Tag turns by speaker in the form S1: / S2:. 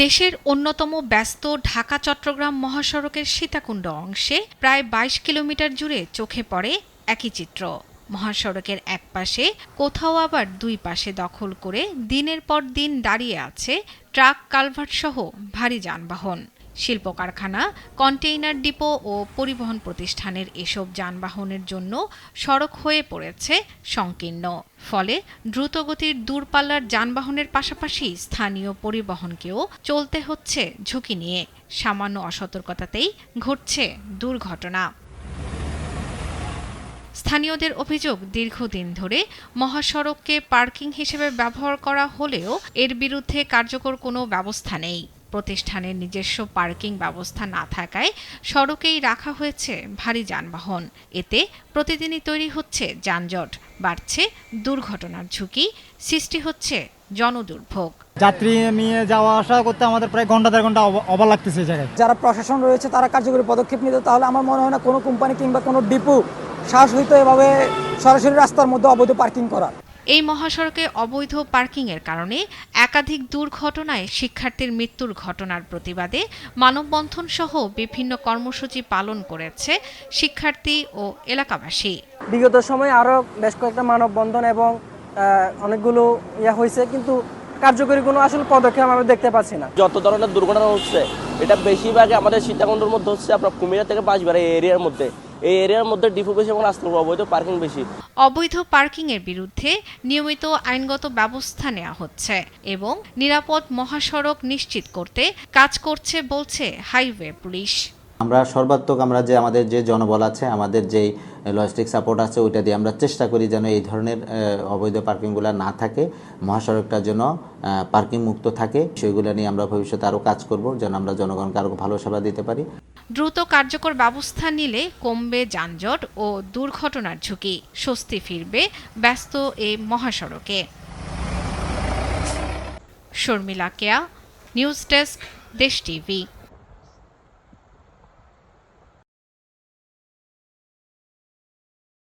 S1: দেশের অন্যতম ব্যস্ত ঢাকা-চট্টগ্রাম মহাসড়কের সীতাকুণ্ড অংশে প্রায় ২২ কিলোমিটার জুড়ে চোখে পড়ে একই চিত্র। মহাসড়কের একপাশে, কোথাও আবার দুই পাশে দখল করে দিনের পর দিন দাঁড়িয়ে আছে ট্রাক, কালভার্টসহ ভারী যানবাহন। শিল্প কারখানা, কন্টেইনার ডিপো ও পরিবহন প্রতিষ্ঠানের এসব যানবাহনের জন্য সড়ক হয়ে পড়েছে সংকীর্ণ। ফলে দ্রুতগতির দূরপাল্লার যানবাহনের পাশাপাশি স্থানীয় পরিবহনকেও চলতে হচ্ছে ঝুঁকি নিয়ে। সামান্য অসতর্কতাতেই ঘটছে দুর্ঘটনা। স্থানীয়দের অভিযোগ, দীর্ঘদিন ধরে মহাসড়ককে পার্কিং হিসেবে ব্যবহার করা হলেও এর বিরুদ্ধে কার্যকর কোনো ব্যবস্থা নেই। প্রতিষ্ঠানের নিজস্ব পার্কিং ব্যবস্থা না থাকায় সড়কেই রাখা হয়েছে ভারী যানবাহন। এতে প্রতিদিনই তৈরি হচ্ছে যানজট, বাড়ছে দুর্ঘটনার ঝুঁকি, সৃষ্টি হচ্ছে জনদুর্ভোগ।
S2: যাত্রী নিয়ে যাওয়া আসা করতে আমাদের প্রায় ঘন্টা দেড় ঘন্টা অবাক লাগতেছে এই জায়গায়।
S3: যারা প্রশাসন রয়েছে তারা কার্যকরী পদক্ষেপ নিত, তাহলে আমার মনে হয় না কোনো কোম্পানি কিংবা কোনো ডিপো সাহস হইতো এভাবে সরাসরি রাস্তার মধ্যে অবৈধ পার্কিং করা।
S1: এই মহাসড়কে অবৈধ পার্কিংয়ের কারণে একাধিক দুর্ঘটনায় শিক্ষার্থীর মৃত্যুর ঘটনার প্রতিবাদে মানববন্ধন সহ বিভিন্ন কর্মসূচি পালন করেছে শিক্ষার্থী ও এলাকাবাসী।
S3: বিগত সময়ে আরও বেশ কয়েকটা মানববন্ধন এবং অনেকগুলো হয়েছে, কিন্তু কার্যকরী কোনো আসলে পদক্ষেপ আমরা দেখতে পাচ্ছি না।
S4: যত ধরনের দুর্ঘটনা হচ্ছে এটা বেশিরভাগ আমাদের সীতাকুণ্ডের মধ্যে হচ্ছে, আপনার কুমিল্লা থেকে বাঁশবাড়া এই এরিয়ার মধ্যে। এই এরিয়ার মধ্যে ডিপো বেশি এবং রাস্তার অবৈধ পার্কিং বেশি।
S1: অবৈধ পার্কিংয়ের বিরুদ্ধে নিয়মিত আইনগত ব্যবস্থা নেওয়া হচ্ছে এবং নিরাপদ মহাসড়ক নিশ্চিত করতে কাজ করছে বলছে হাইওয়ে পুলিশ।
S5: আমরা সর্বাত্মক যে আমাদের যে জনবল আছে, আমাদের যে লজিস্টিক সাপোর্ট আছে, ওইটা দিয়ে আমরা চেষ্টা করি যেন এই ধরনের অবৈধ পার্কিংগুলো না থাকে, মহাসড়কটা যেন পার্কিং মুক্ত থাকে। সেগুলো নিয়ে আমরা ভবিষ্যতে আরও কাজ করব যেন আমরা জনগণকে আরও ভালো সেবা দিতে পারি।
S1: দ্রুত কার্যকর ব্যবস্থা নিলে কমবে যানজট ও দুর্ঘটনার ঝুঁকি, স্বস্তি ফিরবে ব্যস্ত এই মহাসড়কে। শর্মিলা কেয়া, নিউজ ডেস্ক, দেশ টিভি।